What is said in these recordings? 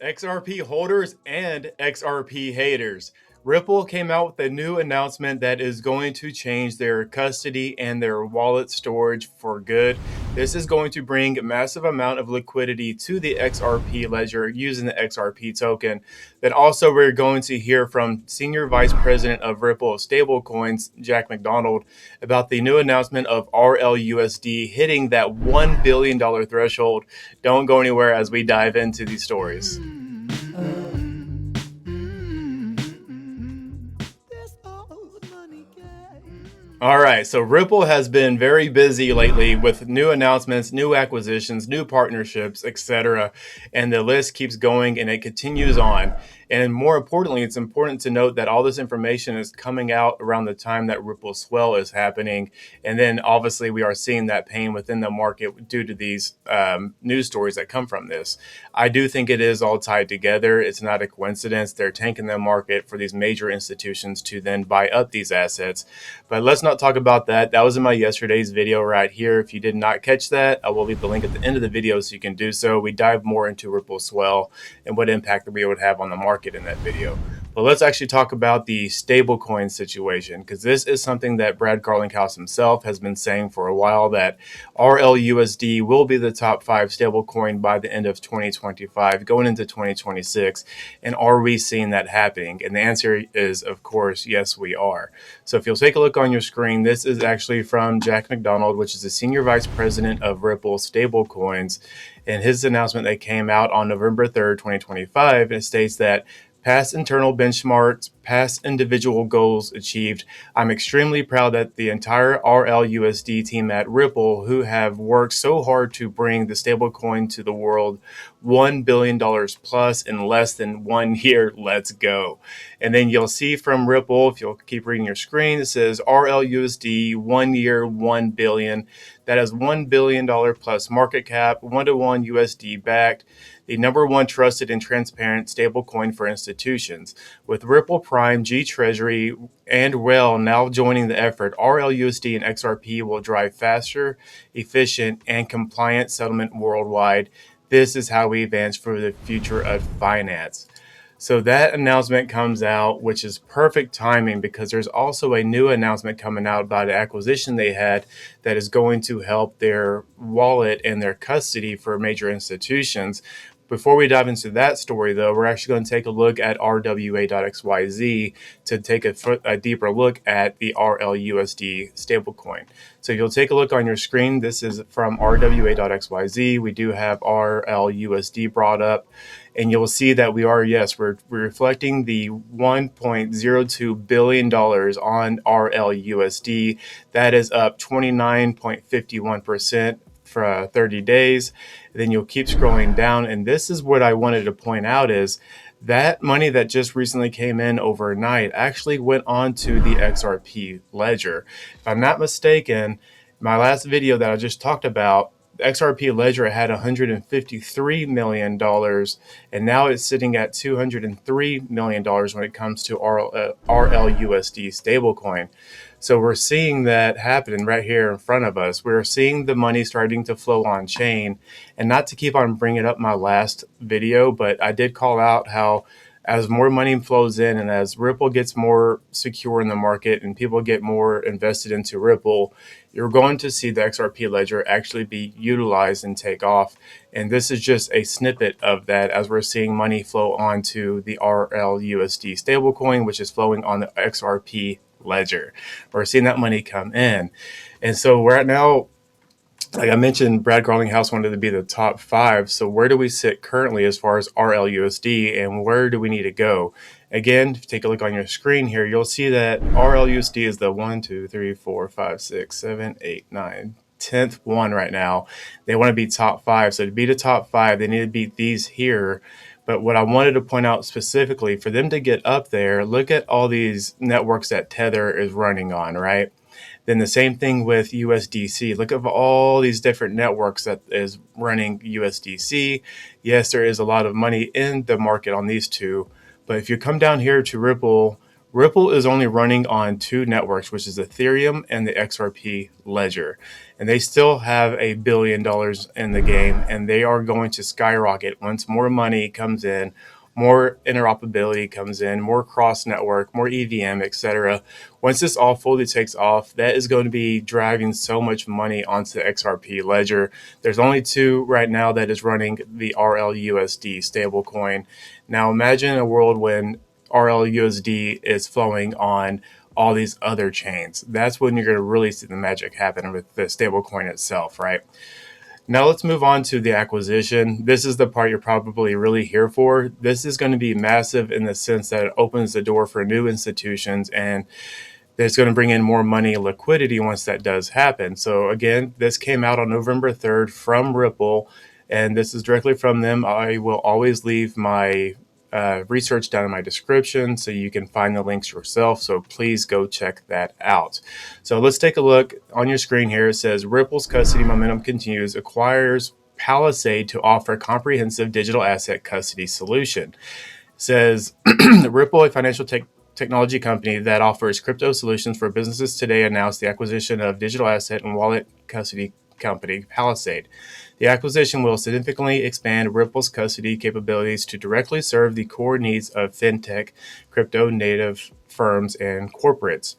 XRP holders and XRP haters. Ripple came out with a new announcement that is going to change their custody and their wallet storage for good. This is going to bring a massive amount of liquidity to the XRP Ledger using the XRP token. Then also we're going to hear from Senior Vice President of Ripple Stablecoins, Jack McDonald, about the new announcement of RLUSD hitting that $1 billion threshold. Don't go anywhere as we dive into these stories. All right, so Ripple has been very busy lately with new announcements, new acquisitions, new partnerships, etc. And the list keeps going and it continues on. And more importantly, it's important to note that all this information is coming out around the time that Ripple Swell is happening. And then obviously we are seeing that pain within the market due to these news stories that come from this. I do think it is all tied together. It's not a coincidence. They're tanking the market for these major institutions to then buy up these assets. But let's not talk about that. That was in my yesterday's video right here. If you did not catch that, I will leave the link at the end of the video so you can do so. We dive more into Ripple Swell and what impact we would have on the market in that video. But let's actually talk about the stablecoin situation, because this is something that Brad Garlinghouse himself has been saying for a while, that RLUSD will be the top 5 stablecoin by the end of 2025, going into 2026. And are we seeing that happening? And the answer is, of course, yes, we are. So if you'll take a look on your screen, this is actually from Jack McDonald, which is the Senior Vice President of Ripple Stablecoins. And his announcement that came out on November 3rd, 2025, and it states that past internal benchmarks, past individual goals achieved. I'm extremely proud that the entire RLUSD team at Ripple, who have worked so hard to bring the stablecoin to the world, $1 billion plus in less than 1 year. Let's go. And then you'll see from Ripple, if you'll keep reading your screen, it says RLUSD 1 year, 1 billion. That is $1 billion plus market cap, 1-to-1 USD backed, the #1 trusted and transparent stablecoin for institutions. With Ripple Prime, G Treasury, and Swell now joining the effort, RLUSD and XRP will drive faster, efficient, and compliant settlement worldwide. This is how we advance for the future of finance. So that announcement comes out, which is perfect timing, because there's also a new announcement coming out about an acquisition they had that is going to help their wallet and their custody for major institutions. Before we dive into that story, though, we're actually going to take a look at RWA.XYZ to take a deeper look at the RLUSD stablecoin. So if you'll take a look on your screen, this is from RWA.XYZ. We do have RLUSD brought up, and you'll see that we are, yes, we're reflecting the $1.02 billion on RLUSD. That is up 29.51% for 30 days. Then you'll keep scrolling down, and this is what I wanted to point out, is that money that just recently came in overnight actually went on to the XRP Ledger. If I'm not mistaken, my last video that I just talked about, XRP Ledger had $153 million, and now it's sitting at $203 million when it comes to RLUSD stablecoin. So we're seeing that happening right here in front of us. We're seeing the money starting to flow on chain. And not to keep on bringing up my last video, but I did call out how as more money flows in and as Ripple gets more secure in the market and people get more invested into Ripple, you're going to see the XRP Ledger actually be utilized and take off. And this is just a snippet of that as we're seeing money flow onto the RLUSD stablecoin, which is flowing on the XRP Ledger. We're seeing that money come in. And so right now, like I mentioned, Brad Garlinghouse wanted to be the top 5. So where do we sit currently as far as RLUSD, and where do we need to go? Again, if you take a look on your screen here, you'll see that RLUSD is the 1, 2, 3, 4, 5, 6, 7, 8, 9, 10th one right now. They want to be top 5. So to be the top 5, they need to beat these here. But what I wanted to point out specifically, for them to get up there, look at all these networks that Tether is running on, right? Then the same thing with USDC. Look at all these different networks that is running USDC. Yes, there is a lot of money in the market on these two. But if you come down here to Ripple, Ripple is only running on two networks, which is Ethereum and the XRP Ledger. And they still have $1 billion in the game, and they are going to skyrocket once more money comes in, more interoperability comes in, more cross network, more EVM, etc. Once this all fully takes off, that is going to be driving so much money onto the XRP Ledger. There's only two right now that is running the RLUSD stablecoin. Now imagine a world when RLUSD is flowing on all these other chains. That's when you're going to really see the magic happen with the stablecoin itself, right? Now let's move on to the acquisition. This is the part you're probably really here for. This is going to be massive in the sense that it opens the door for new institutions, and it's going to bring in more money and liquidity once that does happen. So again, this came out on November 3rd from Ripple, and this is directly from them. I will always leave my research down in my description so you can find the links yourself. So please go check that out. So let's take a look on your screen here. It says Ripple's custody momentum continues, acquires Palisade to offer comprehensive digital asset custody solution. It says Ripple, a financial technology company that offers crypto solutions for businesses today, announced the acquisition of digital asset and wallet custody company Palisade. The acquisition will significantly expand Ripple's custody capabilities to directly serve the core needs of fintech, crypto native firms, and corporates.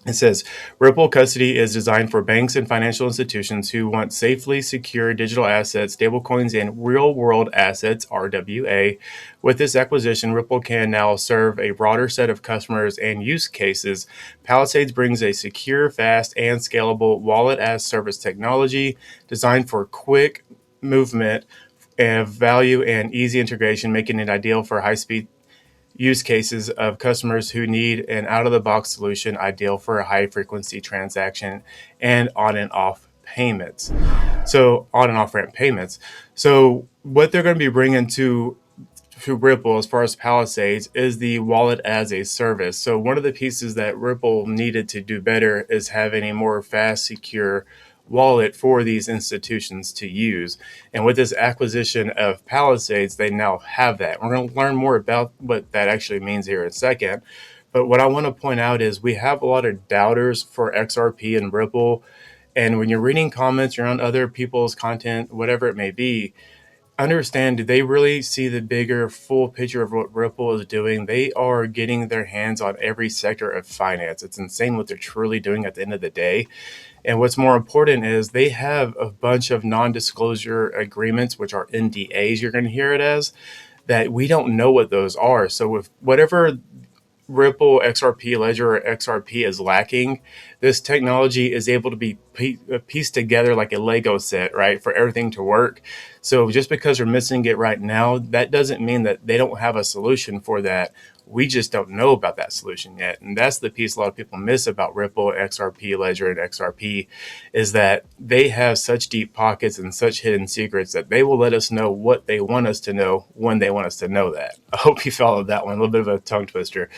It says Ripple Custody is designed for banks and financial institutions who want safely secure digital assets, stablecoins, and real-world assets (RWA). With this acquisition, Ripple can now serve a broader set of customers and use cases. Palisades brings a secure, fast, and scalable wallet-as-service technology designed for quick movement of value and easy integration, making it ideal for high-speed use cases of customers who need an out-of-the-box solution, ideal for a high-frequency transaction and on and off payments. So on and off ramp payments. So what they're going to be bringing to Ripple as far as Palisades is the wallet as a service. So one of the pieces that Ripple needed to do better is having a more fast, secure wallet for these institutions to use. And with this acquisition of Palisades, they now have that. We're going to learn more about what that actually means here in a second. But what I want to point out is we have a lot of doubters for XRP and Ripple. And when you're reading comments, you're on other people's content, whatever it may be, understand, do they really see the bigger full picture of what Ripple is doing? They are getting their hands on every sector of finance. It's insane what they're truly doing at the end of the day. And what's more important is they have a bunch of non-disclosure agreements, which are NDAs, you're going to hear it as, that we don't know what those are. So with whatever Ripple, XRP Ledger, or XRP is lacking, this technology is able to be pieced together like a Lego set, right, for everything to work. So just because we're missing it right now, that doesn't mean that they don't have a solution for that. We just don't know about that solution yet. And that's the piece a lot of people miss about Ripple, XRP Ledger, and XRP, is that they have such deep pockets and such hidden secrets that they will let us know what they want us to know when they want us to know that. I hope you followed that one. A little bit of a tongue twister.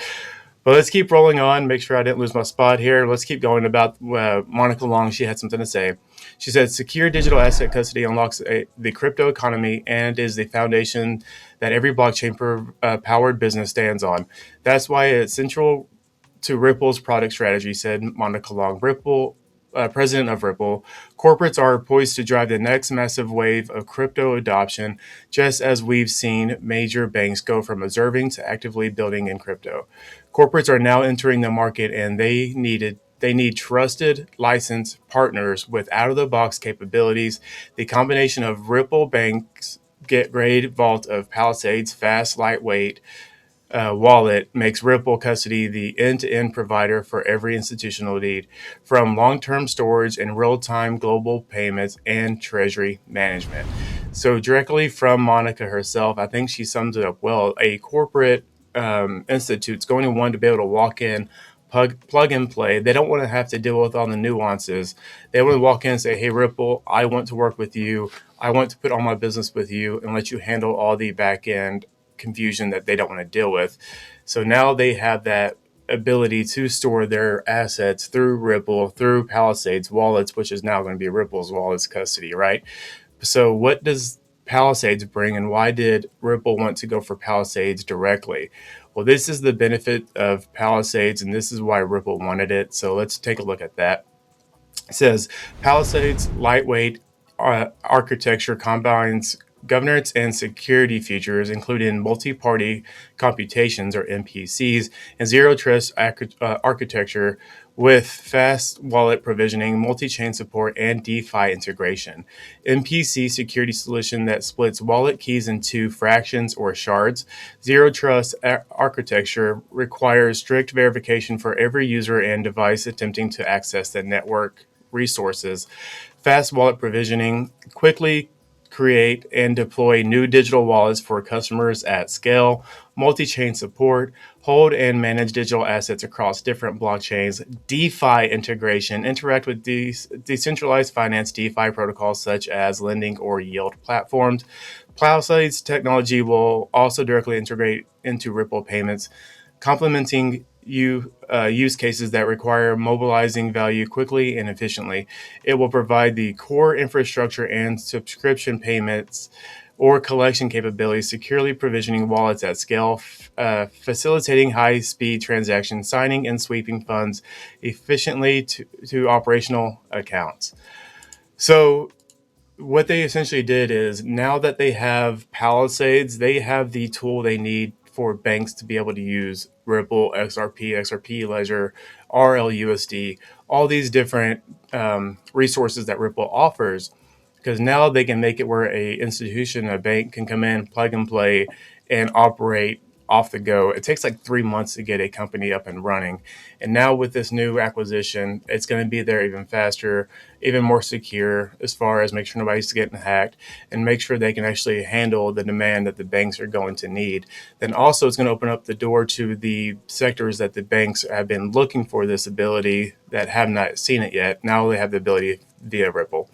But let's keep rolling on. Make sure I didn't lose my spot here. Let's keep going about Monica Long. She had something to say. She said, secure digital asset custody unlocks the crypto economy and is the foundation that every blockchain-powered business stands on. That's why it's central to Ripple's product strategy, said Monica Long, president of Ripple. Corporates are poised to drive the next massive wave of crypto adoption, just as we've seen major banks go from observing to actively building in crypto. Corporates are now entering the market, and they need trusted, licensed partners with out-of-the-box capabilities. The combination of Ripple Bank's get-grade vault of Palisades, fast, lightweight wallet makes Ripple Custody the end-to-end provider for every institutional need, from long-term storage and real-time global payments and treasury management. So directly from Monica herself, I think she sums it up well. A corporate institute's going to want to be able to walk in, plug and play. They don't want to have to deal with all the nuances. They want to walk in and say, hey, Ripple, I want to work with you. I want to put all my business with you and let you handle all the back end confusion that they don't want to deal with. So now they have that ability to store their assets through Ripple, through Palisades wallets, which is now going to be Ripple's wallets custody, right? So what does Palisades bring, and why did Ripple want to go for Palisades directly? Well, this is the benefit of Palisades, and this is why Ripple wanted it. So let's take a look at that. It says Palisades lightweight architecture combines governance and security features, including multi-party computations or MPCs and zero trust architecture with fast wallet provisioning, multi-chain support, and DeFi integration. MPC security solution that splits wallet keys into fractions or shards. Zero trust architecture requires strict verification for every user and device attempting to access the network resources. Fast wallet provisioning, quickly create and deploy new digital wallets for customers at scale, multi-chain support, hold and manage digital assets across different blockchains, DeFi integration, interact with decentralized finance DeFi protocols such as lending or yield platforms. Palisades technology will also directly integrate into Ripple payments, complementing use cases that require mobilizing value quickly and efficiently. It will provide the core infrastructure and subscription payments or collection capabilities, securely provisioning wallets at scale, facilitating high-speed transactions, signing and sweeping funds efficiently to operational accounts. So what they essentially did is, now that they have Palisades, they have the tool they need for banks to be able to use Ripple, XRP, XRP Ledger, RLUSD, all these different resources that Ripple offers, because now they can make it where a institution, a bank can come in, plug and play, and operate off the go. It takes like 3 months to get a company up and running. And now with this new acquisition, it's going to be there even faster, even more secure, as far as make sure nobody's getting hacked and make sure they can actually handle the demand that the banks are going to need. Then also it's going to open up the door to the sectors that the banks have been looking for this ability that have not seen it yet. Now they have the ability via Ripple.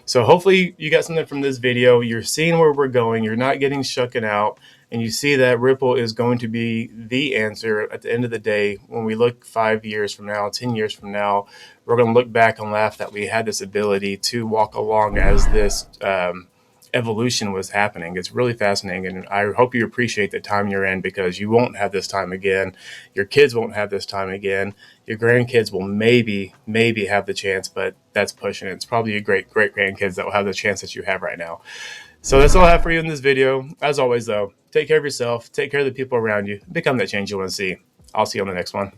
So hopefully you got something from this video. You're seeing where we're going. You're not getting shucken out. And you see that Ripple is going to be the answer at the end of the day. When we look 5 years from now, 10 years from now, we're going to look back and laugh that we had this ability to walk along as this evolution was happening. It's really fascinating, and I hope you appreciate the time you're in, because you won't have this time again. Your kids won't have this time again. Your grandkids will maybe have the chance, but that's pushing it. It's probably your great grandkids that will have the chance that you have right now. So that's all I have for you in this video. As always, though, take care of yourself, take care of the people around you, become that change you want to see. I'll see you on the next one.